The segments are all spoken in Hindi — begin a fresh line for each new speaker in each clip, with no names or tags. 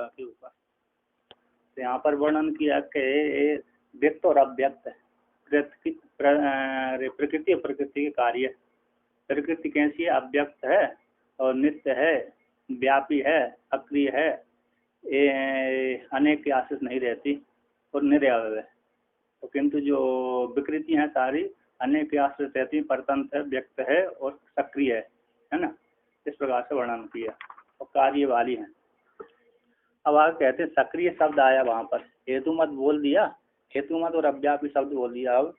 के ऊपर। तो यहाँ पर वर्णन किया कि व्यक्त और अव्यक्त प्रकृति और प्रकृति के कार्य। प्रकृति कैसी है? अव्यक्त है और नित्य है, व्यापी है, अक्रिय है, अनेक के आश्रित नहीं रहती और निरवय है। तो किंतु जो विकृति हैं सारी अनेक के आश्रित रहती हैं, परतंत्र है, व्यक्त है और सक्रिय है ना। इस प्रकार से वर्णन किया और कार्य वाली है। अब आगे कहते हैं सक्रिय शब्द आया वहां पर, हेतु मत बोल दिया, हेतु मत और अव्यापी शब्द बोल दिया। अब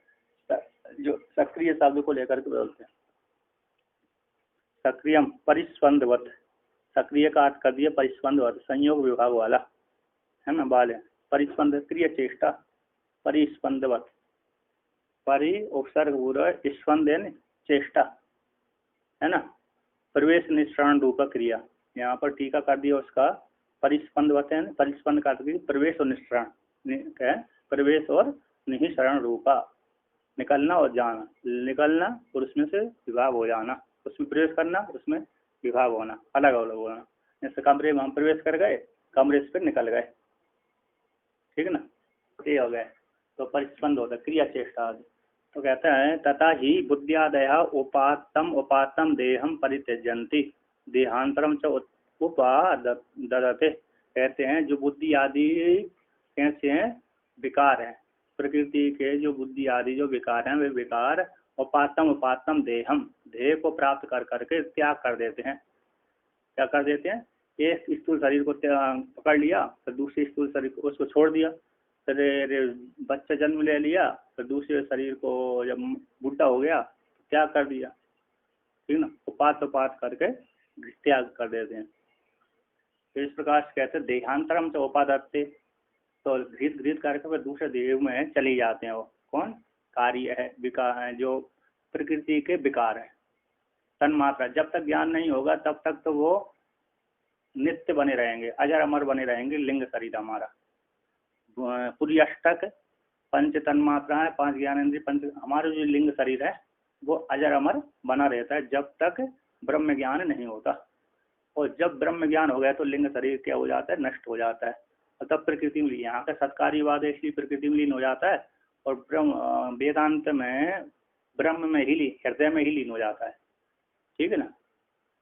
जो सक्रिय शब्द को लेकर के बोलते हैं, सक्रियम परिस्पंदवत, सक्रिय का अर्थ कर दिया परिस्पंदवत, संयोग विभाग वाला है ना, बाल है। परिस्पंद क्रिय चेष्टा, परिस्पंदवत, परि उपसर्ग स्पंदन चेष्टा है ना, प्रवेश निष्ठान रूप क्रिया। यहाँ पर टीका कर दिया उसका परिस्पंदवत है, परिस्पंद का प्रवेश और निष्ठान, प्रवेश और निःसरण रूपा, निकलना और जाना, निकलना और उसमें से विभाग हो जाना, उसमें प्रवेश करना, उसमें विभाग होना, अलग अलग होना। जैसे कमरे में हम प्रवेश कर गए, कमरे से फिर निकल गए, ठीक है ना, ये हो गए। तो परिस्पंद होता है क्रिया चेष्टा आदि। तो कहते हैं तथा ही बुद्धियादय उपात्तम देहम परित्यजन्ति देहांतरम च उपादते। कहते हैं जो बुद्धि आदि कैसे हैं? विकार हैं। प्रकृति के जो बुद्धि आदि जो विकार हैं वे विकार उपात्तम देहम, देह को प्राप्त कर करके त्याग कर देते हैं। क्या कर देते हैं? एक स्थूल शरीर को पकड़ लिया, फिर दूसरे स्थूल शरीर को उसको छोड़ दिया, फिर बच्चा जन्म ले लिया, फिर दूसरे शरीर को जब बुढ़ा हो गया तो त्याग कर दिया, ठीक ना, उपात करके त्याग कर देते हैं। तो इस प्रकार से कहते हैं देहांतरम से उपादत्ते, तो घृत करके फिर दूसरे देह में चली जाते हैं। वो कौन? कार्य है, विकार है, जो प्रकृति के विकार है, तन्मात्रा। जब तक ज्ञान नहीं होगा तब तक तो वो नित्य बने रहेंगे, अजर अमर बने रहेंगे। लिंग शरीर हमारा पूरी अष्टक पंच तन्मात्रा है, 5 ज्ञानेंद्रिय, पंच, हमारा जो लिंग शरीर है वो अजर अमर बना रहता है जब तक ब्रह्म ज्ञान नहीं होता। और जब ब्रह्म ज्ञान हो गया तो लिंग शरीर क्या हो जाता है? नष्ट हो जाता है। और तब प्रकृति में, यहाँ का सत्कार्यवाद है इसलिए प्रकृति में लीन हो जाता है, और ब्रह्म वेदांत में ब्रह्म में ही हृदय में ही लीन हो जाता है, ठीक है ना।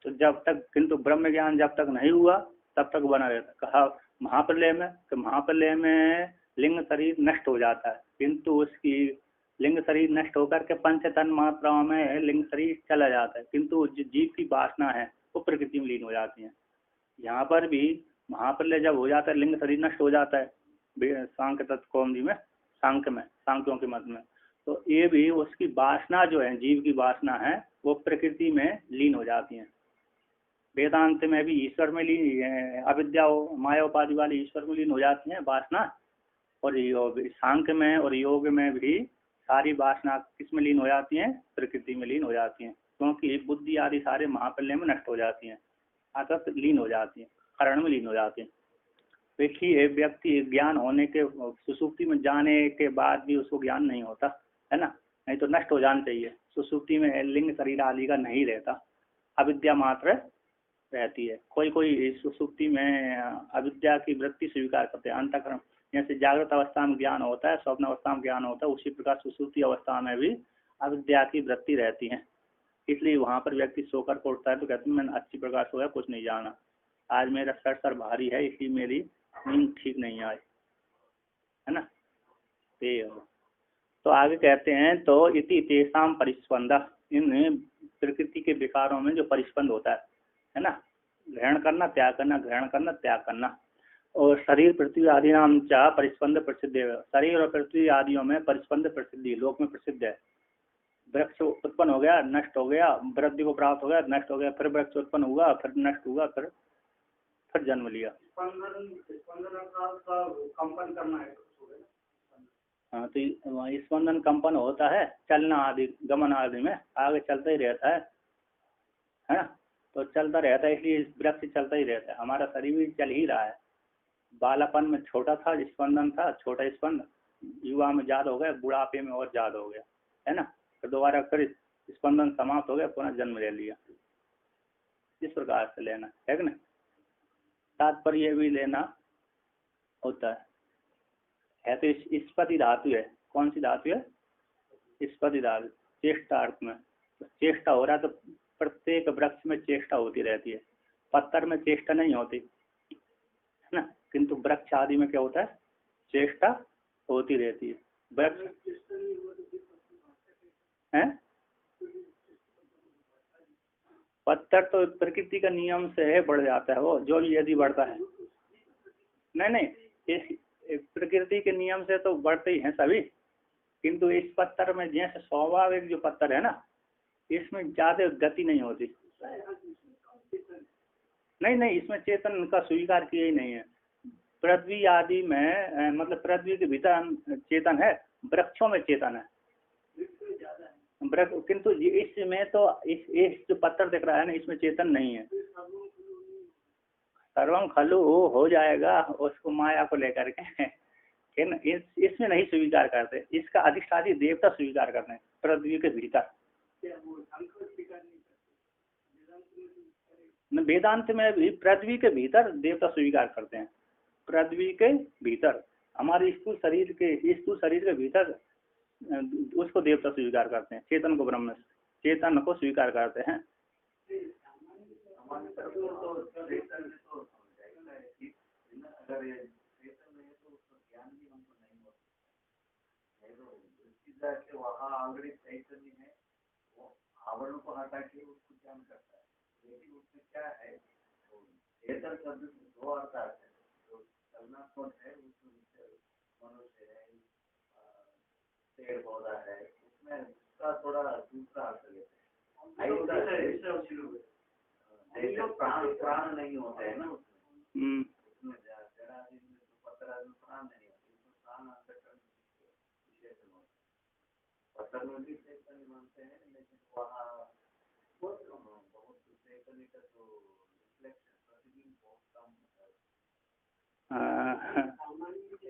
तो जब तक, किंतु ब्रह्म ज्ञान जब तक नहीं हुआ तब तक बना रहता है। कहा महाप्रलय में, तो महाप्रलय में लिंग शरीर नष्ट हो जाता है, किंतु उसकी लिंग शरीर नष्ट होकर के पंच तन मात्राओं में लिंग शरीर चला जाता है, किंतु जो जीव की वासना है वो प्रकृति में लीन हो जाती है। यहाँ पर भी महाप्रलय जब हो जाता है लिंग शरीर नष्ट हो जाता है, सांख्य तत्व कौमुदी में, सांख्यों के मत में। तो ये भी उसकी वासना जो है, जीव की वासना है, वो प्रकृति में लीन हो जाती है। वेदांत में भी ईश्वर में लीन, अविद्या माया उपाधि वाली ईश्वर में लीन हो जाती है वासना। और सांख्य में और योग में भी सारी वासना किस में लीन हो जाती हैं? प्रकृति में लीन हो जाती हैं, क्योंकि बुद्धि आदि सारे महाप्रलय में नष्ट हो जाती हैं, अर्थात लीन हो जाती हैं, हरण में लीन हो जाती हैं। देखिए व्यक्ति ज्ञान होने के, सुसुप्ति में जाने के बाद भी उसको ज्ञान नहीं होता है ना, नहीं तो नष्ट हो जाना चाहिए। सुसुप्ति में लिंग शरीर आदि का नहीं रहता, अविद्या मात्र रहती है। कोई सुसुप्ति में अविद्या की वृत्ति स्वीकार करते हैं, अंतःकरण। जैसे जागृत अवस्था में ज्ञान होता है, स्वप्न अवस्था में ज्ञान होता है, उसी प्रकार सुसुप्ति अवस्था में भी अविद्या की वृत्ति रहती है। इसलिए वहां पर व्यक्ति सोकर को उठता है तो कहते हैं मैंने अच्छी प्रकार सोया, कुछ नहीं जाना, आज मेरा सर भारी है इसलिए मेरी नींद ठीक नहीं आई, है ना। तो आगे कहते हैं तो इति तेषाम परिस्पंद, इन प्रकृति के विकारों में जो परिस्पंद होता है ना, ग्रहण करना त्याग करना, ग्रहण करना त्याग करना। और शरीर पृथ्वी आदि नाम चा परिस्पंद प्रसिद्ध है, शरीर और पृथ्वी आदियों में परिस्पंद प्रसिद्धि लोक में प्रसिद्ध है। वृक्ष उत्पन्न हो गया, नष्ट हो गया, वृद्धि को प्राप्त हो गया, नष्ट हो गया, फिर वृक्ष उत्पन्न हुआ, फिर नष्ट हुआ, फिर जन्म लिया। कंपन करना है। हाँ, तो स्पंदन कंपन होता है, चलना आदि, गमन आदि में आगे चलता ही रहता है ना। तो चलता रहता है, इसलिए वृक्ष चलता ही रहता है। हमारा शरीर भी चल ही रहा है। बालापन में छोटा था, स्पंदन था, छोटा स्पंद, युवा में ज्यादा हो गया, बुढ़ापे में और ज्यादा हो गया, है ना। तो दोबारा फिर स्पंदन समाप्त हो गया, पुनः जन्म ले लिया। इस प्रकार से लेना है कि ना। तात्पर्य भी लेना होता है तो इस्पति धातु है। कौन सी धातु है? इस्पति धातु। चेष्टार्थ में तो चेष्टा हो रहा है, तो प्रत्येक वृक्ष में चेष्टा होती रहती है। पत्थर में चेष्टा नहीं होती है ना, किंतु वृक्ष आदि में क्या होता है? चेष्टा होती रहती है। वृक्ष है, पत्थर तो प्रकृति का नियम से है, बढ़ जाता है वो, जो भी यदि बढ़ता है। नहीं, इस प्रकृति के नियम से तो बढ़ते ही हैं सभी, किंतु इस पत्थर में जैसे स्वाभाविक जो पत्थर है ना, इसमें ज्यादा गति नहीं होती। नहीं, इसमें चेतन का स्वीकार किया ही नहीं है। पृथ्वी आदि में मतलब पृथ्वी के भीतर चेतन है, वृक्षों में चेतन है वृक्ष, किंतु इसमें तो इस जो पत्थर दिख रहा है ना, इसमें चेतन नहीं है। सर्वम खलु हो जाएगा उसको माया को लेकर के, इसमें नहीं स्वीकार करते। इसका अधिष्ठात्री देवता स्वीकार करते हैं पृथ्वी के भीतर। वेदांत में भी पृथ्वी के भीतर देवता स्वीकार करते हैं। पृथ्वी के भीतर हमारे स्थूल शरीर के भीतर उसको देवता स्वीकार करते हैं। चेतन को ब्रह्म, चेतन को स्वीकार करते हैं।
आवरण को हटा के उसको ज्ञान करता है, लेकिन उसमें क्या है, चेतन शब्द दो अर्थ आते हैं। जो चलनात्मक है उसमें मनुष्य है, पेड़ पौधा है, उसमें उसका थोड़ा दूसरा अर्थ लेते हैं। प्राण नहीं होते है ना उसमें, जरा पत्थर प्राण नहीं होते, प्राण पत्थर में भी चेतन मानते हैं, लेकिन वहाँ बहुत चेतन का जो रिफ्लेक्शन प्रतिबिंब बहुत कम होता है।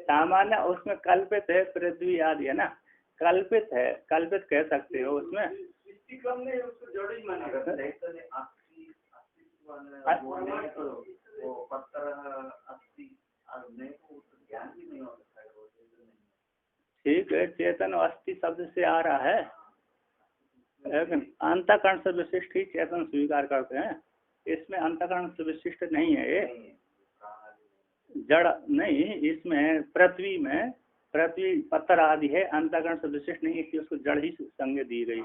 सामान्य उसमें कल्पित है, पृथ्वी आदि है ना, कल्पित है, कल्पित कह सकते हो उसमें।
कम नहीं, उसको जड़ ही मानेगा। वो पत्थर अस्थि ज्ञान भी नहीं हो सकता है, वो चेतन नहीं।
ठीक है, चेतन अस्थि शब्द से आ रहा है, लेकिन अंतःकरण से विशिष्ट ही चेतन स्वीकार करते हैं। इसमें अंतःकरण से विशिष्ट नहीं है ये, जड़ नहीं। इसमें पृथ्वी पत्थर आदि है, अंतःकरण से विशिष्ट नहीं, इसलिए उसको जड़ ही संज्ञा दी गई।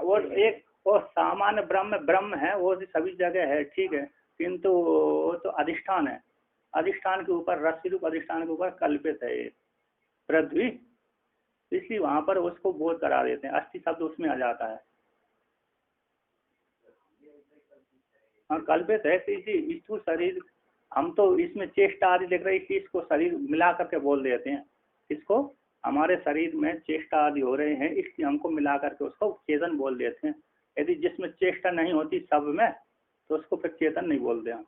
वो एक वो सामान्य ब्रह्म है, वो सभी जगह है, ठीक है, किंतु वो तो अधिष्ठान है, अधिष्ठान के ऊपर रस्सी रूप अधिष्ठान के ऊपर कल्पित है ये पृथ्वी, इसलिए वहां पर उसको बोध करा देते हैं। अस्थि शब्द उसमें आ जाता है। हाँ, कल्पित है, इसी स्थूल शरीर, हम तो इसमें चेष्टा आदि देख रहे हैं, इसलिए इसको शरीर मिला करके बोल देते हैं। इसको हमारे शरीर में चेष्टा आदि हो रहे हैं, इसलिए हमको मिला करके उसको चेतन बोल देते हैं। यदि जिसमें चेष्टा नहीं होती सब में, तो उसको फिर चेतन नहीं बोलते हैं।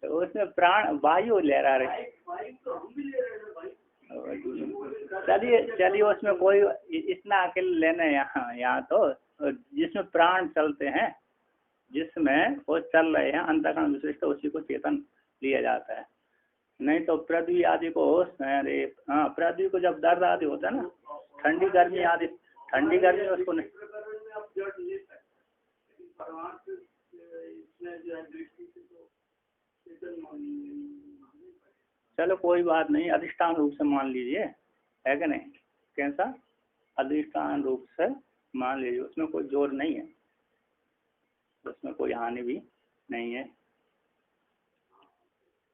तो उसमें प्राण वायु ले रहा है। चलिए उसमें कोई इतना अकेले लेना है यहाँ तो, जिसमें प्राण चलते हैं, जिसमें वो चल रहे हैं अंतःकरण विशिष्ट, उसी को चेतन लिया जाता है। नहीं तो पृथ्वी आदि को अरे हाँ, पृथ्वी को जब दर्द आदि होता है ना, ठंडी गर्मी आदि, ठंडी गर्मी उसको नहीं। चलो कोई बात नहीं, अधिष्ठान रूप से मान लीजिए, है कि नहीं? कैसा अधिष्ठान रूप से मान लीजिए, उसमें कोई जोर नहीं है, उसमें कोई हानि भी नहीं है,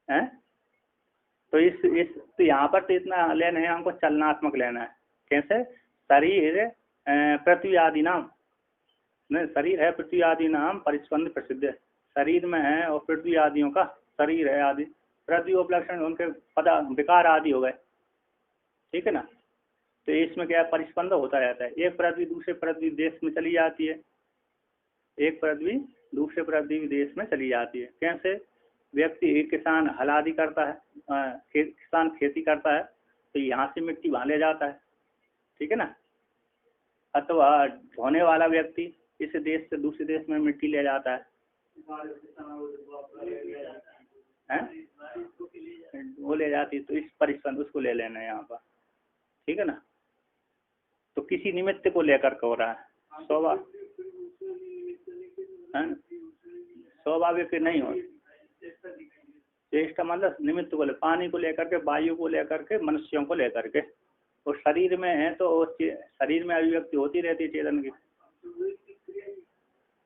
हैं? तो तो यहाँ पर तो इतना लेना है, हमको चलनात्मक लेना है। कैसे? शरीर पृथ्वी आदि नाम नहीं, शरीर है पृथ्वी आदि नाम परिस्पंद प्रसिद्ध है, शरीर में है और पृथ्वी आदियों का शरीर है आदि, पृथ्वी उपलक्षण उनके पदा विकार आदि हो गए, ठीक है ना। तो इसमें क्या परिस्पंद होता रहता है, एक पृथ्वी दूसरे पृथ्वी देश में चली जाती है, एक पृथ्वी दूसरे पृथ्वी देश में चली जाती है। कैसे? व्यक्ति एक किसान हल आदि करता है, किसान खेती करता है, तो यहाँ से मिट्टी वहाँ ले जाता है, ठीक है ना। अथवा ढोने वाला व्यक्ति इस देश से दूसरे देश में मिट्टी ले जाता है, वो ले जाती है, तो इस परिस्पंद उसको ले लेना है यहाँ पर, ठीक है ना। तो किसी निमित्त को लेकर के हो रहा है, स्वाभाविक नहीं हो, चेष्टा मतलब निमित्त को ले, पानी को लेकर के, वायु को लेकर के, मनुष्यों को लेकर के, और शरीर में है तो शरीर में अभिव्यक्ति होती रहती है चेतन की।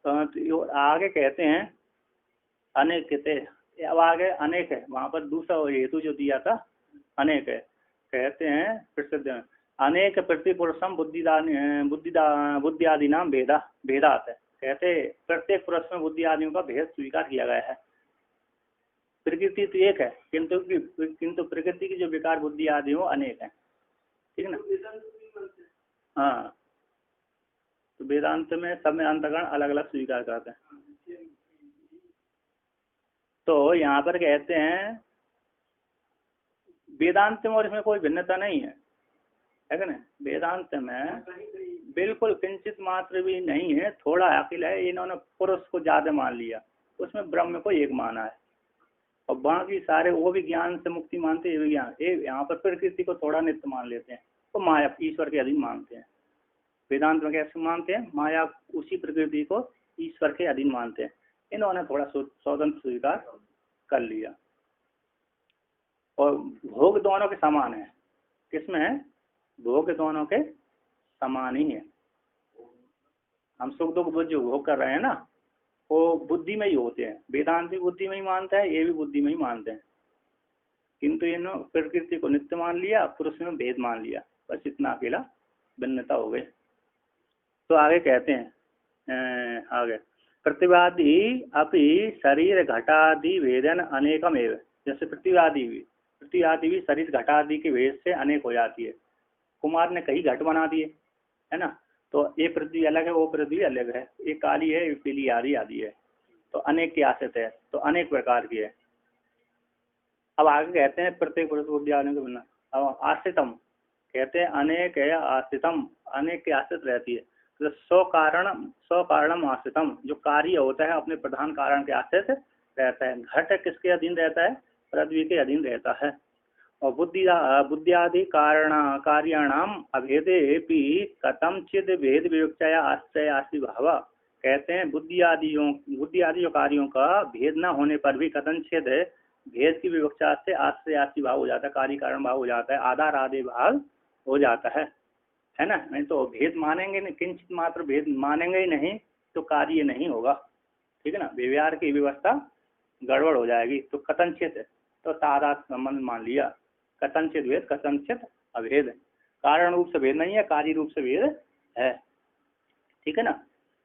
तो आगे कहते हैं अनेक थे, अब आगे अनेक है, वहां पर दूसरा हेतु जो दिया था अनेक है, कहते हैं प्रसिद्ध अनेक प्रतिपुरुषम बुद्धि नाम भेदात है, कहते प्रत्येक पुरुष में बुद्धि आदियों का भेद स्वीकार किया गया है। प्रकृति तो एक है, किंतु प्रकृति की जो विकार बुद्धि आदि हो अनेक है, ठीक है ना। हाँ, तो वेदांत में सब में अंतकरण अलग अलग स्वीकार करते हैं। तो यहाँ पर कहते हैं वेदांत में और इसमें कोई भिन्नता नहीं है ना। वेदांत में बिल्कुल किंचित मात्र भी नहीं है, थोड़ा अकेला है, इन्होंने पुरुष को ज्यादा मान लिया, उसमें ब्रह्म को एक माना है, और बाकी सारे वो भी ज्ञान से मुक्ति मानते हैं, ज्ञान यहाँ पर प्रकृति को थोड़ा नित्य मान लेते हैं, तो माया ईश्वर के अधीन मानते हैं। वेदांत में कैसे मानते हैं, माया उसी प्रकृति को ईश्वर के अधीन मानते हैं, इन्होंने थोड़ा स्वतंत्र स्वीकार कर लिया। और भोग दोनों के समान है, किसमें है, भोग दोनों के समान ही है। हम सुख दुख जो भोग कर रहे हैं ना, वो बुद्धि में ही होते हैं, वेदांत भी बुद्धि में ही मानता है, ये भी बुद्धि में ही मानते हैं, किंतु इन्होंने प्रकृति को नित्य मान लिया, पुरुष में भेद मान लिया, बस इतना अकेला भिन्नता हो गई। तो आगे कहते हैं आगे प्रतिवादी अपि शरीर घटादि भेदन अनेकम एव, जैसे प्रतिवादी भी शरीर घटादि के भेद से अनेक हो जाती है। कुमार ने कई घट बना दिए, है ना, तो ये पृथ्वी अलग है, वो पृथ्वी अलग है, ये काली है, ये पीली आदि है, तो अनेक की आश्रित है, तो अनेक प्रकार की है। अब आगे कहते हैं प्रत्येक पुरुष बुद्धि आदि को बिना, अब आश्रितम कहते हैं अनेक है, आश्रितम अनेक की आश्रित रहती है, तो सौ कारणम आश्रितम, जो कार्य होता है अपने प्रधान कारण के आश्रित रहता है। घट किसके अधीन रहता है, पृथ्वी के अधीन रहता है। और बुद्धियादि कार्याणाम अभेदे भी कथमचिद भेद विवक्षया आश्रय आश्री भाव, कहते हैं बुद्धि आदि जो कार्यों का भेद न होने पर भी कथनचिद भेद की विवक्षा से आश्रय आश्री भाव हो जाता है, कार्य कारण भाव हो जाता है, आधार आदि भाव हो जाता है ना। नहीं तो भेद मानेंगे नहीं, किंचित मात्र भेद मानेंगे ही नहीं तो कार्य नहीं होगा, ठीक है ना, व्यवहार की व्यवस्था गड़बड़ हो जाएगी। तो कथनचित तो तादात संबंध मान लिया, कथनचित भेद कथनचित अभेद, कारण रूप से भेद नहीं है, कार्य रूप से भेद है, ठीक है ना।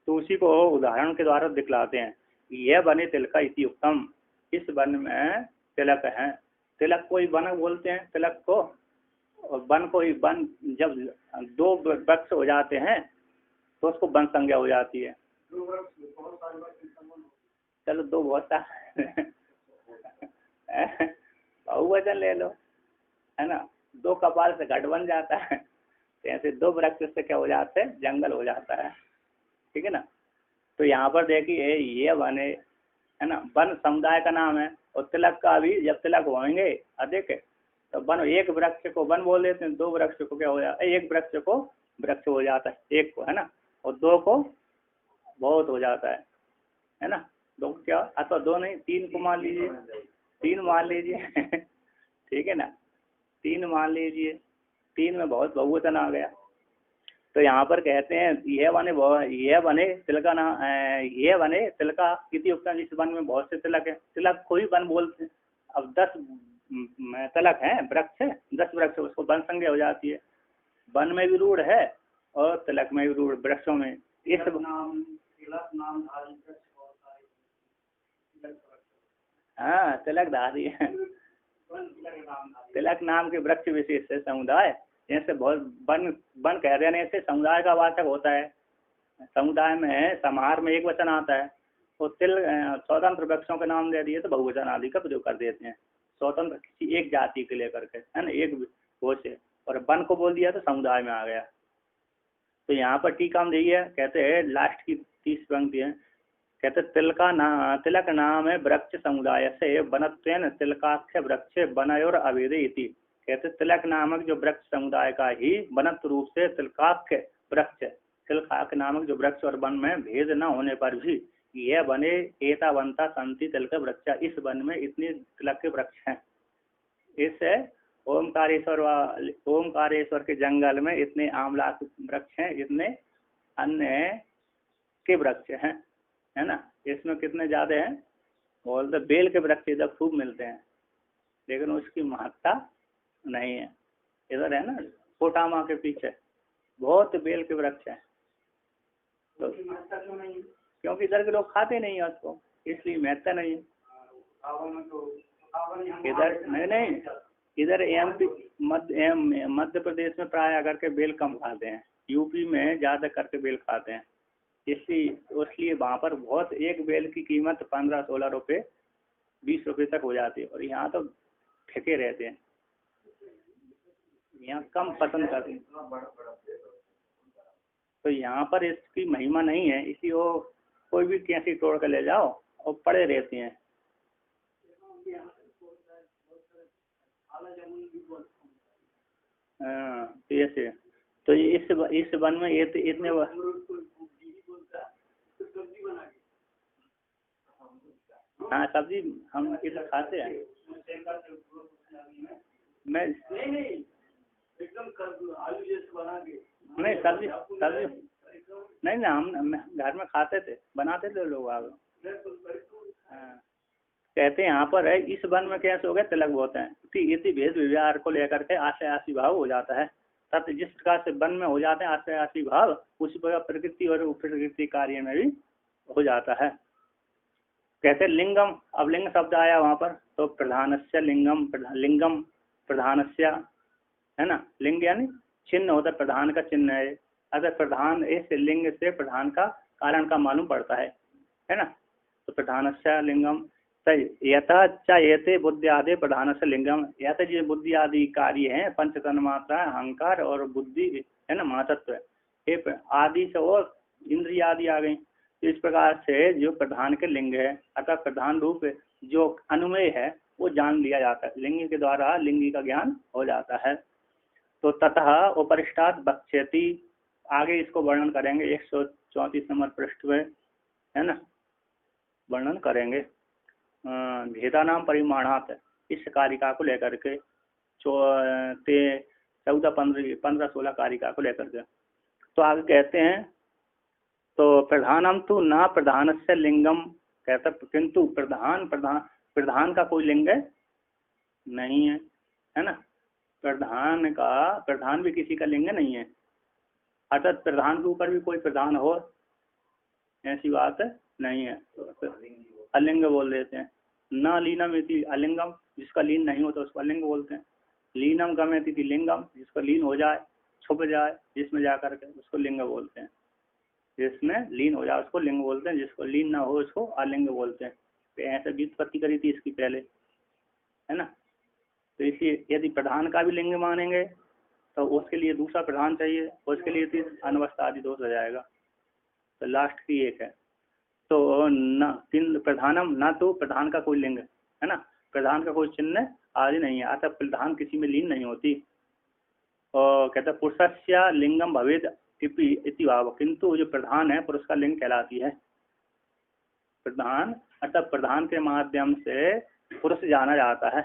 तो उसी को उदाहरण के द्वारा दिखलाते हैं। यह बने तिलका इति उत्तम, इस वन में तिलक है, तिलक को ही वन बोलते हैं तिलक को, और वन को ही वन, जब दो वृक्ष हो जाते हैं तो उसको वन संज्ञा हो जाती है। चलो दो बहुत बहुवचन ले लो, है ना, दो कपाल से घट बन जाता है, तो ऐसे दो वृक्ष से क्या हो जाते हैं, जंगल हो जाता है, ठीक है ना। तो यहाँ पर देखिए ये वन है ना, वन समुदाय का नाम है, और तिलक का भी जब तिलक होंगे अधिक तो वन, एक वृक्ष को वन बोल देते हैं, दो वृक्ष को क्या हो जाता है, एक वृक्ष को वृक्ष हो जाता है, एक को, है ना, और दो को बहुत हो जाता है ना, दो क्या, अथवा दो नहीं तीन को मान लीजिए, तीन मान लीजिए ठीक है ना, तीन मान लीजिए, तीन में बहुत बहुवचन आ गया। तो यहाँ पर कहते हैं यह बने तिलका ना, यह बने तिलका किसी उपकरण, जिस वन में बहुत से तिलक है, तिलक को ही वन बोलते हैं। अब 10 तिलक है, वृक्ष है, 10 वृक्ष, उसको वन संज्ञा हो जाती है। वन में भी रूढ़ है और तिलक में भी रूढ़, वृक्षों में इस हाँ तिलकधारी है, तिलक नाम के वृक्ष विशेष से समुदाय, जैसे बहुत वन कह रहे हैं, ऐसे समुदाय का वाचक होता है। समुदाय में समाहार में एक वचन आता है, तो स्वतंत्र वृक्षों के नाम दे दिए तो बहुवचन आदि का प्रयोग कर देते हैं, स्वतंत्र किसी एक जाति के लेकर के, है ना, एक वो से, और वन को बोल दिया तो समुदाय में आ गया। तो यहाँ पर टीका में दी है, कहते हैं लास्ट की 30 पंक्ति है, कहते तिलक नाम है वृक्ष समुदाय से बनत्वेन तिलकाख्य वृक्ष बनयोर अवेदे इति। कहते तिलक नामक जो वृक्ष समुदाय का ही बनत रूप से तिलकाख्य वृक्ष, तिलकाख्य नामक जो वृक्ष और वन में भेद न होने पर भी यह बने एतावंता संति तिलक वृक्ष, इस वन में इतने तिलक के वृक्ष हैं। इस ओमकारेश्वर के जंगल में इतने आंवला के वृक्ष हैं, इतने अन्य के वृक्ष हैं, है ना। इसमें कितने ज्यादा हैं, बोलते बेल के वृक्ष इधर खूब मिलते हैं, लेकिन उसकी महत्ता नहीं है। इधर है ना कोटामा के पीछे बहुत बेल के वृक्ष हैं, तो क्योंकि इधर के लोग खाते नहीं है उसको, इसलिए महत्ता नहीं है। इधर नहीं, इधर एमपी मध्य प्रदेश में प्राय करके बेल कम खाते हैं, यूपी में ज्यादा करके बेल खाते हैं, इसलिए वहाँ पर बहुत एक बेल की कीमत 15-16 रुपये 20 रुपये तक हो जाती है, और यहाँ तो ठेके रहते हैं, यहाँ कम पसंद करते हैं। तो यहाँ पर इसकी महिमा नहीं है, इसलिए वो कोई भी कैसी तोड़ कर ले जाओ और पड़े रहते हैं। हाँ ऐसे, तो इस वन में इतने हाँ सब्जी हम इधर खाते हैं। मैं नहीं सब्जी नहीं ना, हम घर में खाते थे, बनाते थे लोग आगे। हाँ कहते हैं यहाँ पर है, इस वन में कैसे हो गए तिलक बोते हैं, इसी भेद विचार को लेकर के आशयासी भाव हो जाता है। तब जिस प्रकार से वन में हो जाते हैं आशयासी भाव, उसी प्रकार प्रकृति और प्रकृति कार्य में भी हो जाता है। कहते लिंगम, अब लिंग शब्द आया वहाँ पर, तो प्रधानस्य लिंगम, लिंगम प्रधानस्य, है ना। लिंग यानी चिन्ह होता है, प्रधान का चिन्ह है। अगर प्रधान इस लिंग से प्रधान का कारण का मालूम पड़ता है ना। तो प्रधानस्य लिंगम यथे बुद्धि आदि प्रधान से लिंगम, यथ जो बुद्धि आदि कार्य है पंच तन्मात्रा अहंकार और बुद्धि है ना, महतत्व आदि से और इंद्रिय आदि आ गई। तो इस प्रकार से जो प्रधान के लिंग है, अर्थात प्रधान रूप जो अनुमेय है वो जान लिया जाता है, लिंग के द्वारा लिंगी का ज्ञान हो जाता है। तो ततः उपरिष्टात् बक्ष्यति, आगे इसको वर्णन करेंगे 134 नंबर पृष्ठ में, है ना, वर्णन करेंगे भेदा नाम परिमाणात, इस कारिका को लेकर के 14, 15, 16 कारिका को लेकर के। तो आगे कहते हैं, तो प्रधानम तो ना प्रधान से लिंगम, कहता किंतु प्रधान का कोई लिंग नहीं है ना। प्रधान भी किसी का लिंग नहीं है, अर्थात प्रधान के ऊपर भी कोई प्रधान हो ऐसी बात नहीं है, तो अलिंग बोल देते हैं। न लीनम इति अलिंगम, जिसका लीन नहीं होता उसको अलिंग बोलते हैं। लीनम गमेति इति लिंगम, जिसका लीन हो जाए, छुप जाए जिसमें जाकर के, उसको लिंग बोलते हैं। जिसमें लीन हो जाए उसको लिंग बोलते हैं, जिसको लीन ना हो उसको अलिंग बोलते हैं। तो ऐसे व्युत्पत्ति करी थी इसकी पहले, है ना। तो इसलिए यदि प्रधान का भी लिंग मानेंगे तो उसके लिए दूसरा प्रधान चाहिए, उसके लिए अनवस्था आदि दोष हो जाएगा। तो लास्ट की एक है, तो न तीन प्रधानम, ना तो प्रधान का कोई लिंग है ना, प्रधान का कोई चिन्ह आदि नहीं है, अतः प्रधान किसी में लीन नहीं होती। और कहते पुरुषस्य लिंगम भवेद इति भाव, किंतु जो प्रधान है पुरुष का लिंग कहलाती है। प्रधान अर्थात प्रधान के माध्यम से पुरुष जाना जाता है,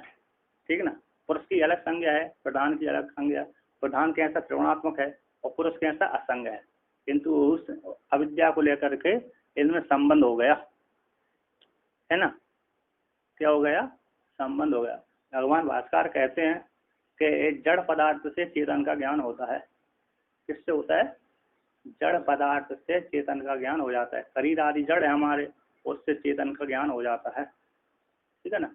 ठीक ना। पुरुष की अलग संज्ञा है, प्रधान की अलग संज्ञा। प्रधान कैसा त्रिगुणात्मक है और पुरुष कैसा असंग है, किंतु उस अविद्या को लेकर के इनमें संबंध हो गया, है ना। क्या हो गया, संबंध हो गया। भगवान भास्कर कहते हैं कि जड़ पदार्थ से चेतन का ज्ञान होता है। किससे होता है, जड़ पदार्थ से चेतन का ज्ञान हो जाता है। शरीर आदि जड़ है हमारे, उससे चेतन का ज्ञान हो जाता है, ठीक है ना।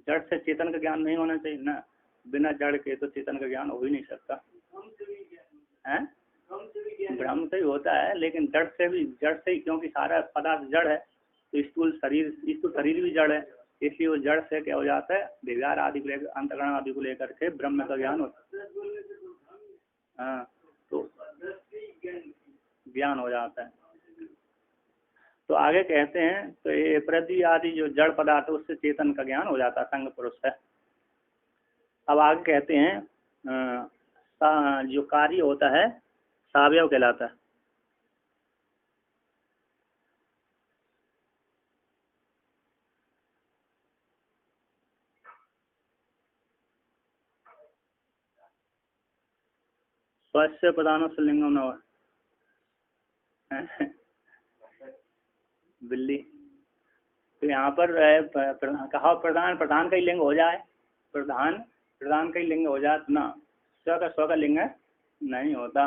जड़ से चेतन का ज्ञान नहीं होना चाहिए ना, बिना जड़ के तो चेतन का ज्ञान हो ही नहीं सकता है। ब्रह्म से ही होता है, लेकिन जड़ से ही, क्योंकि सारा पदार्थ जड़ है, तो स्थूल शरीर भी जड़ है, इसलिए वो जड़ से क्या हो जाता है, विचार आदि को अंतःकरण आदि को लेकर के ब्रह्म का ज्ञान होता है। हाँ, तो ज्ञान हो जाता है। तो आगे कहते हैं तो ये पृथ्वी आदि जो जड़ पदार्थ है उससे चेतन का ज्ञान हो जाता है, संग पुरुष है। अब आगे कहते हैं जो कार्य होता है सावयव कहलाता है। स्वस्य प्रधान से लिंगम न बिल्ली। तो यहाँ पर कहा प्रधान प्रधान का ही लिंग हो जाए, प्रधान प्रधान का ही लिंग हो जाए ना, स्व का लिंग नहीं होता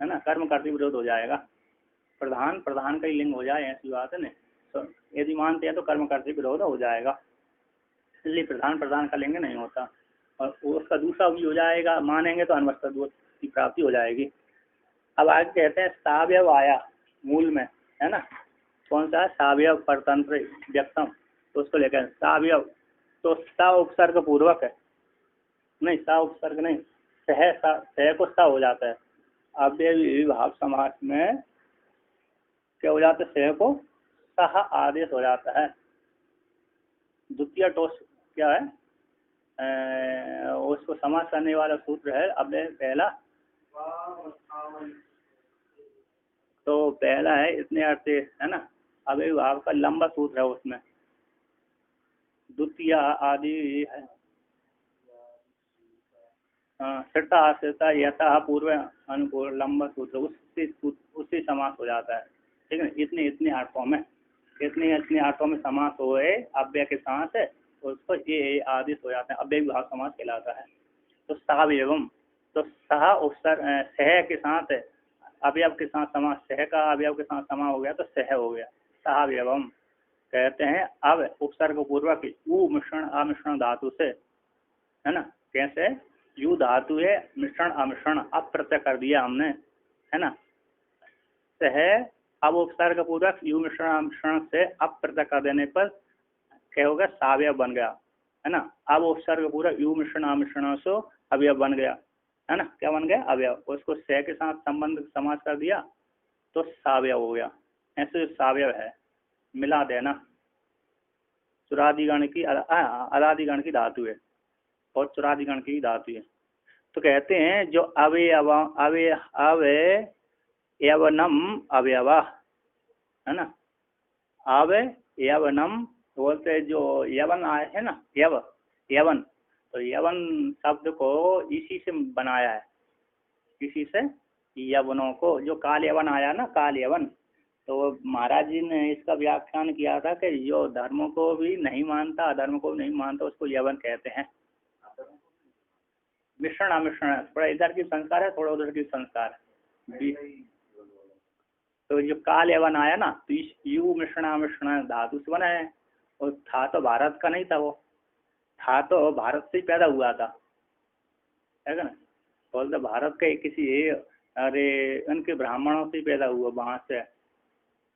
है ना, कर्म कर्तव्य विरोध हो जाएगा। प्रधान प्रधान का ही लिंग हो जाए ऐसी बात है ना, तो यदि मानते हैं तो कर्म कर्तव्य विरोध हो जाएगा, इसलिए प्रधान प्रधान का लिंग नहीं होता। और उसका दूसरा भी हो जाएगा, मानेंगे तो अनवस्था दोष की प्राप्ति हो जाएगी। अब आगे कहते हैं सावयव आया मूल में है ना, कौन सा सावयव परतंत्र व्यक्तम, तो उसको लेकर सावयव तो सा उपसर्ग पूर्वक है, नहीं सा उपसर्ग नहीं, सह को सा हो जाता है। अव्ययी भाव समास में क्या हो जाता है, सह को सह आदेश हो जाता है। द्वितीय टोस क्या है, उसको समास करने वाला सूत्र है अव्यय पहला, तो पहला है इतने अर्थ है ना, अव्ययी भाव का लंबा सूत्र है उसमें, द्वितीय आदि है सट्टा आश्रिता यथा पूर्व अनुपूर्व लंबा सूत्र, उससे समास हो जाता है। ठीक है, इतने इतने अर्थों में, इतने इतने अर्थों में समास हुए अव्यय के साथ उसको ये आदेश हो जाता है, अव्यय विभाग समास कहलाता है। तो सावयवम तो सह उपसर्ग सह के साथ अवयव के साथ समास, सह का अवयव के साथ समा हो गया तो सह हो गया सावयवम। कहते हैं अब उपसर्ग पूर्वक उ मिश्रण अमिश्रण धातु से है ना, कैसे यू धातु है मिश्रण अमिश्रण अब प्रत्यय कर दिया हमने है ना, सह अब उपसर्ग पूर्वक यू मिश्रण अमिश्रण से अब प्रत्यय कर देने पर क्या होगा, सावयव बन गया है ना। अब उपसर्ग पूर्वक यू मिश्रण अमिश्रण से अवयव बन गया है ना, क्या बन गया अवयव, उसको सह के साथ संबंध समास कर दिया तो सावयव हो गया। ऐसे सावयव है मिला देना, चुरादिगण की अलादिगण की धातु है और चुरादिगण की धातु है। तो कहते हैं जो अवयव अवयवनम अवयवा है ना, अवयवनम बोलते जो यवन आए है ना, यवन तो यवन शब्द को इसी से बनाया है, इसी से यवनों को, जो काल यवन आया ना काल यवन, तो महाराज जी ने इसका व्याख्यान किया था कि जो धर्म को भी नहीं मानता अधर्म को भी नहीं मानता उसको यवन कहते हैं। मिश्रण अमिश्रण थोड़ा इधर की संस्कार है थोड़ा उधर की संस्कार है। तो जो काल यवन आया ना तो यू मिश्रण अमिश्रण धातु से बना है, और था तो भारत का नहीं था, वो था तो भारत से ही पैदा हुआ था है ना, बोलते भारत के किसी अरे उनके ब्राह्मणों से पैदा हुआ, वहां से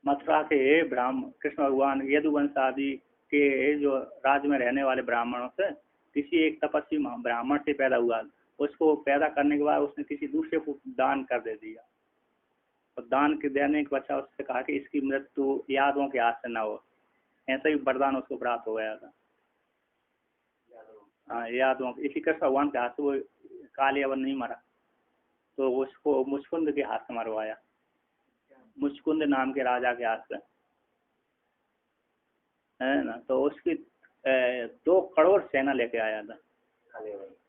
मथुरा के कृष्ण भगवान यदुवंश आदि के जो राज्य में रहने वाले ब्राह्मणों से किसी एक तपस्वी ब्राह्मण से पैदा हुआ, उसको पैदा करने के बाद उसने किसी दूसरे को दान कर दे दिया, और दान के देने के बच्चा उससे कहा कि इसकी मृत्यु यादवों के हाथ से न हो, ऐसा ही वरदान उसको प्राप्त हो गया था। हाँ यादवों, इसी कृष्ण भगवान के हाथ से वो काल यवन नहीं मरा, तो उसको मुचकुंद के हाथ से मरवाया, मुचकुंद नाम के राजा के हाथ से है ना। तो उसकी 2 करोड़ सेना लेके आया था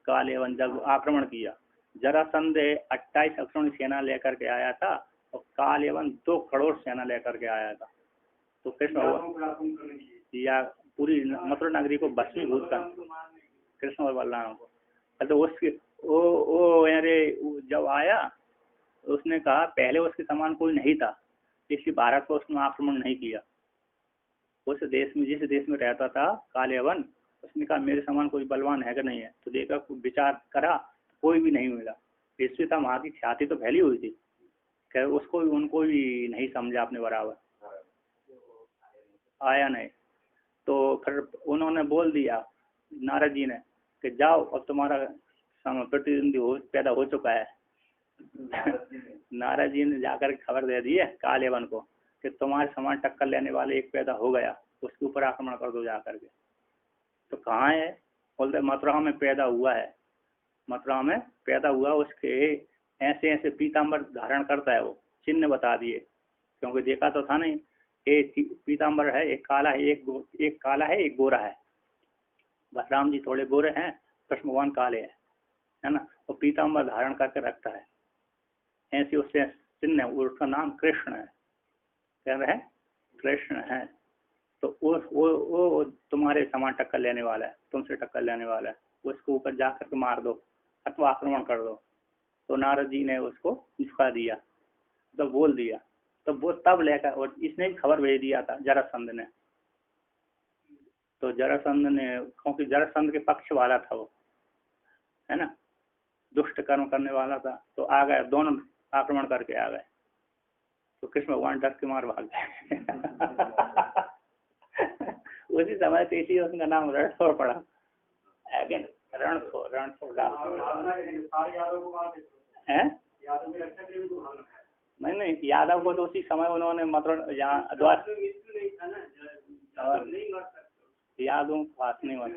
काल यवन, जब आक्रमण किया जरासंध 28 अक्षरों की सेना लेकर के आया था, और काल यवन 2 करोड़ सेना लेकर के आया था। तो कृष्ण या पूरी मथुरा नगरी को भस्मीभूत कर कृष्ण और बलराम को, तो उसके वो अरे जब आया उसने कहा पहले उसके समान कोई नहीं था, इसलिए भारत को उसने आक्रमण नहीं किया। उस देश में जिस देश में रहता था काल यवन, उसने कहा मेरे समान कोई बलवान है कि नहीं है, तो देखा विचार करा कोई भी नहीं मिला। इससे था वहाँ की ख्याति तो फैली हुई थी, क्या उसको भी उनको भी नहीं समझा अपने बराबर, आया नहीं। तो फिर उन्होंने बोल दिया नारद जी ने कि जाओ अब तुम्हारा प्रतिद्वंदी पैदा हो चुका है, नारद जी ने जाकर खबर दे दी है कालेवन को कि तुम्हारे समान टक्कर लेने वाले एक पैदा हो गया, उसके ऊपर आक्रमण कर दो जाकर के। तो कहाँ है? बोलते मथुरा में पैदा हुआ है, मथुरा में पैदा हुआ, उसके ऐसे ऐसे पीताम्बर धारण करता है। वो चिन्ह बता दिए, क्योंकि देखा तो था नहीं। एक पीताम्बर है, एक काला है, एक काला है, एक गोरा है। बलराम जी थोड़े गोरे हैं, कृष्ण भगवान काले हैं, है ना। वो पीताम्बर धारण करके रखता है, ऐसे उससे चिन्ह, उसका नाम कृष्ण है। क्या है? कृष्ण है। तो वो तुम्हारे समान टक्कर लेने वाला है, तुमसे टक्कर लेने वाला है, उसको ऊपर जाकर के मार दो अथवा आक्रमण कर दो। तो नारद जी ने उसको झुका दिया, तो बोल दिया। तो वो तब लेकर, और इसने भी खबर भेज दिया था जरासंध ने। तो जरासंध ने, क्योंकि जरासंध के पक्ष वाला था वो, है ना, दुष्ट कर्म करने वाला था, तो आ गए, दोनों आक्रमण करके आ गए। तो कृष्ण भगवान डर के मार भाग गए। उसी समय तो इसी उसका नाम रणछोड़ पड़ा। अगेन रणछोड़ है। नहीं, यादव को तो उसी समय उन्होंने मतलब यहाँ द्वार यादव पास नहीं हुआ,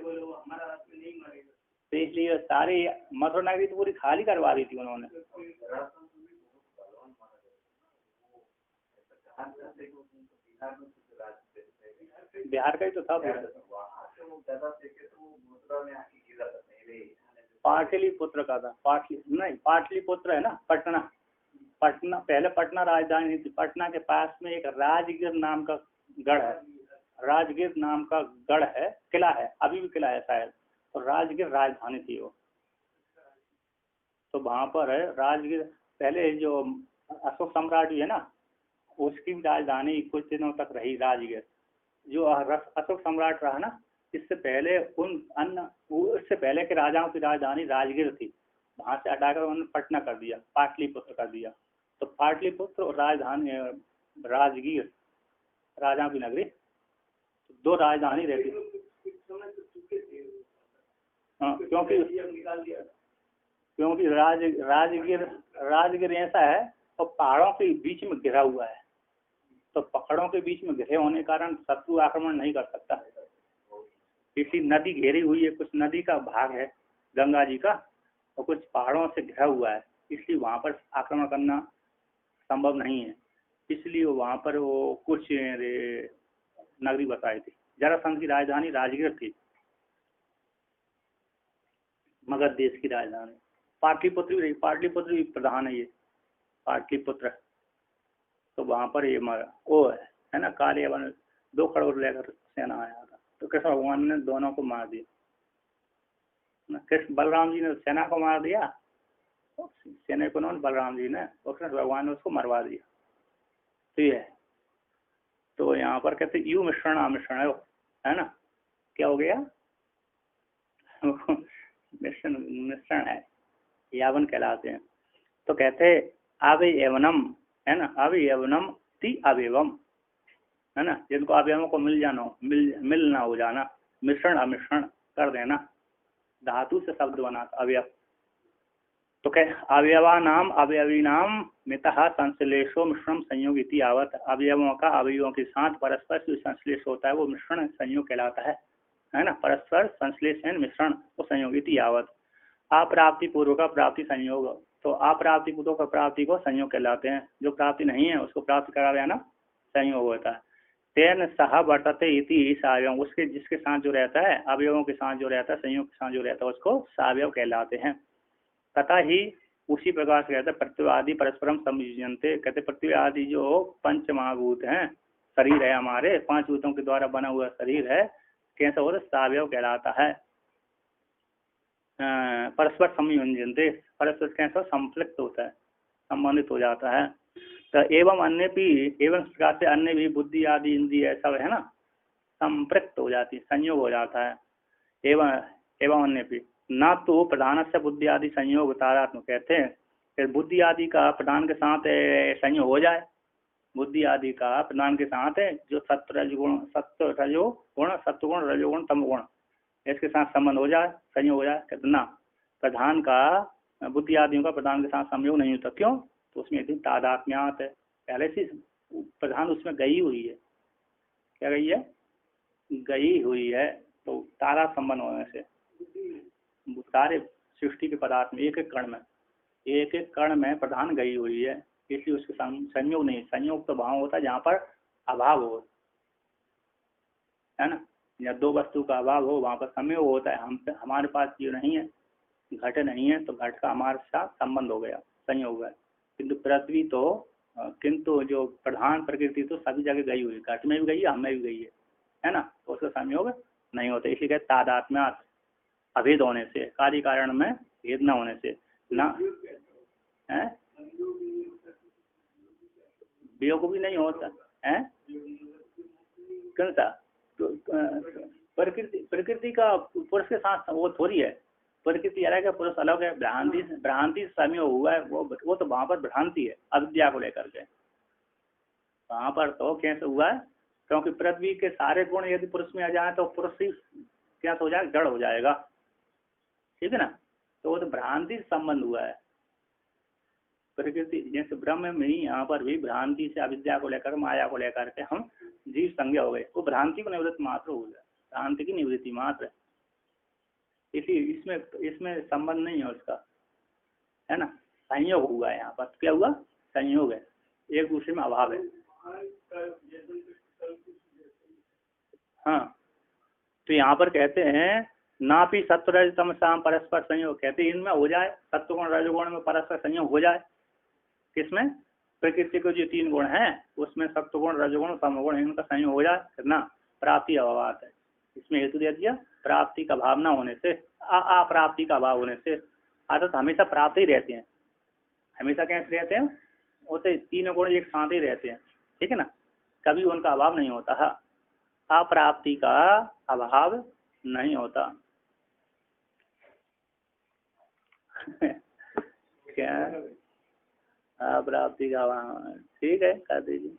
तो इसलिए सारी मथुरा नगरी तो पूरी खाली करवा दी थी उन्होंने। बिहार का ही तो था पाटलिपुत्र का था। पाटलिपुत्र है ना, पटना। पहले पटना राजधानी थी। पटना के पास में एक राजगीर नाम का गढ़ है, राजगीर नाम का गढ़ है, किला है, अभी भी किला है शायद। तो राजगीर राजधानी थी वो। तो वहां पर है राजगीर। पहले जो अशोक सम्राट है ना, उसकी भी राजधानी कुछ दिनों तक रही राजगीर। जो अशोक सम्राट रहा ना, इससे पहले उससे पहले के राजाओं की राजधानी राजगीर थी। वहां से हटाकर उन्होंने पटना कर दिया, पाटलिपुत्र कर दिया। तो पाटलिपुत्र और राजधानी राजगीर, राजाओं की नगरी, तो दो राजधानी रहती। हाँ, क्योंकि राजगीर ऐसा है और पहाड़ों के बीच में घिरा हुआ है। तो पहाड़ों के बीच में घिरे होने के कारण शत्रु आक्रमण नहीं कर सकता। इसी नदी घेरी हुई है, कुछ नदी का भाग है गंगा जी का, और कुछ पहाड़ों से घिरा हुआ है, इसलिए वहां पर आक्रमण करना संभव नहीं है। इसलिए वहां पर वो कुछ नगरी बसाई थी। जरासंध की राजधानी राजगीर थी, मगध देश की राजधानी। पाटलिपुत्र भी प्रधान है ये पाटलिपुत्र। तो वहां पर ये वो है ना, काले वन 2 करोड़ लेकर सेना आया था। तो कृष्ण भगवान ने दोनों को मार दिया। कृष्ण बलराम जी ने सेना को मार दिया, सेना को उन्होंने बलराम जी ने, और कृष्ण भगवान ने उसको मरवा दिया। तो ये है। तो यहाँ पर कहते यू मिश्रण अमिश्रण है ना, क्या हो गया? मिश्रण है, यावन कहलाते हैं। तो कहते अवयवनम है ना, अवयवनम ति अवयवम है ना, जिनको अवयवों को मिल ना हो जाना, मिश्रण अमिश्रण कर देना, धातु से शब्द बना अवयव। तो कह अवयवानाम अवयवीनाम मितः संश्लेषो मिश्रण संयोग इति आवत। अवयवों का अवयवों के साथ परस्पर जो संश्लेष होता है वो मिश्रण संयोग कहलाता है ना। परस्पर संश्लेषण मिश्रण वो संयोग इति आवत। अप्राप्ति पूर्व का प्राप्ति संयोग, तो अप्राप्ति पूर्व का प्राप्ति को संयोग कहलाते हैं। जो प्राप्ति नहीं है उसको प्राप्त करा देना संयोग होता है। तेन सह वर्तते इति सावयव, उसके जिसके साथ जो रहता है, अवयवों के साथ जो रहता है, संयोग के साथ जो रहता है, उसको सावयव कहलाते हैं। तथा ही उसी प्रकार से कहते हैं पृथ्वी आदि परस्परम संयुज्यन्ते। कहते पृथ्वी आदि जो 5 महाभूत हैं, शरीर है हमारे, 5 भूतों के द्वारा बना हुआ शरीर है, कैसा होता है? सावयव कहलाता है। परस्पर संयुज्यन्ते, परस्पर कैसा संपृक्त होता है, संबंधित हो जाता है। तो एवं अन्य भी, एवं प्रकार से अन्य भी, बुद्धि आदि इंद्रिय सब है ना, संपृक्त हो जाती, संयोग हो जाता है। एवं अन्य भी न तो प्रधान से बुद्धि आदि संयोग तादात्म्य, कहते हैं कि बुद्धि आदि का प्रधान के साथ संयोग हो जाए, बुद्धि आदि का प्रधान के साथ जो सत्वगुण रजोगुण तमोगुण, इसके साथ संबंध हो जाए, संयोग हो जाए। कहते ना, प्रधान का बुद्धि आदियों का प्रधान के साथ संयोग नहीं होता। क्यों? तो उसमें यदि तादात्म्यात है, पहले से प्रधान उसमें गई हुई है। क्या गई है? गई हुई है। तो तारा संबंध होने से सारे सृष्टि के पदार्थ में एक एक कण में प्रधान गई हुई है, इसलिए उसके संयोग नहीं। संयोग तो वहां होता है जहाँ पर अभाव हो, है ना। या दो वस्तु का अभाव हो वहां पर संयोग होता है। हमारे पास ये नहीं है, घट नहीं है, तो घट का हमारे साथ संबंध हो गया, संयोग है। किंतु पृथ्वी तो किंतु जो प्रधान प्रकृति तो सभी जगह गई हुई, घट में भी गई है, हमें भी गई है ना। तो उसका संयोग नहीं होता। इसी कहते तादात्म्यात्, अभेद होने से, कार्य कारण में भेद न होने से ना है, वियोग भी नहीं होता है। कौन सा? तो प्रकृति का पुरुष के साथ वो थोड़ी है। प्रकृति अलग है, पुरुष अलग है। भ्रांति संयोग हुआ है, वो तो वहां पर भ्रांति है अविद्या को लेकर के। वहां पर तो कैसे हुआ है? क्योंकि पृथ्वी के सारे गुण यदि पुरुष में आ जाए तो पुरुष ही क्या हो जाएगा? जड़ हो जाएगा, ठीक है ना। तो वो तो भ्रांति संबंध हुआ है। प्रकृति जैसे ब्रह्म में ही यहाँ पर भी भ्रांति से अविद्या को लेकर, माया को लेकर के हम जीव संज्ञा हो गए। वो भ्रांति को निवृत्त मात्र हो गया, भ्रांति की निवृत्ति मात्र। इसी इसमें संबंध नहीं है उसका, है ना। संयोग हुआ है यहाँ पर। क्या हुआ? संयोग है, एक दूसरे में अभाव है। हाँ, तो यहाँ पर कहते हैं नापि सत्व रजतम शाम परस्पर संयोग। कहते हैं इनमें हो जाए, सत्वगुण रजगुण में परस्पर संयोग हो जाए। किसमें? प्रकृति के जो तीन गुण हैं उसमें सत्वगुण रजगुण तमोगुण इनका संयोग हो जाए ना। प्राप्ति अभाव है, इसमें हेतु दे दिया प्राप्ति का भाव न होने से, अप्राप्ति का अभाव होने से। अर्थात हमेशा प्राप्त ही रहते हैं, हमेशा कैसे रहते हैं? होते तीनों गुण एक साथ ही रहते हैं, ठीक है ना। कभी उनका अभाव नहीं होता है, अप्राप्ति का अभाव नहीं होता। क्या? अप्राप्ति का अभाव, ठीक है, कर दीजिए।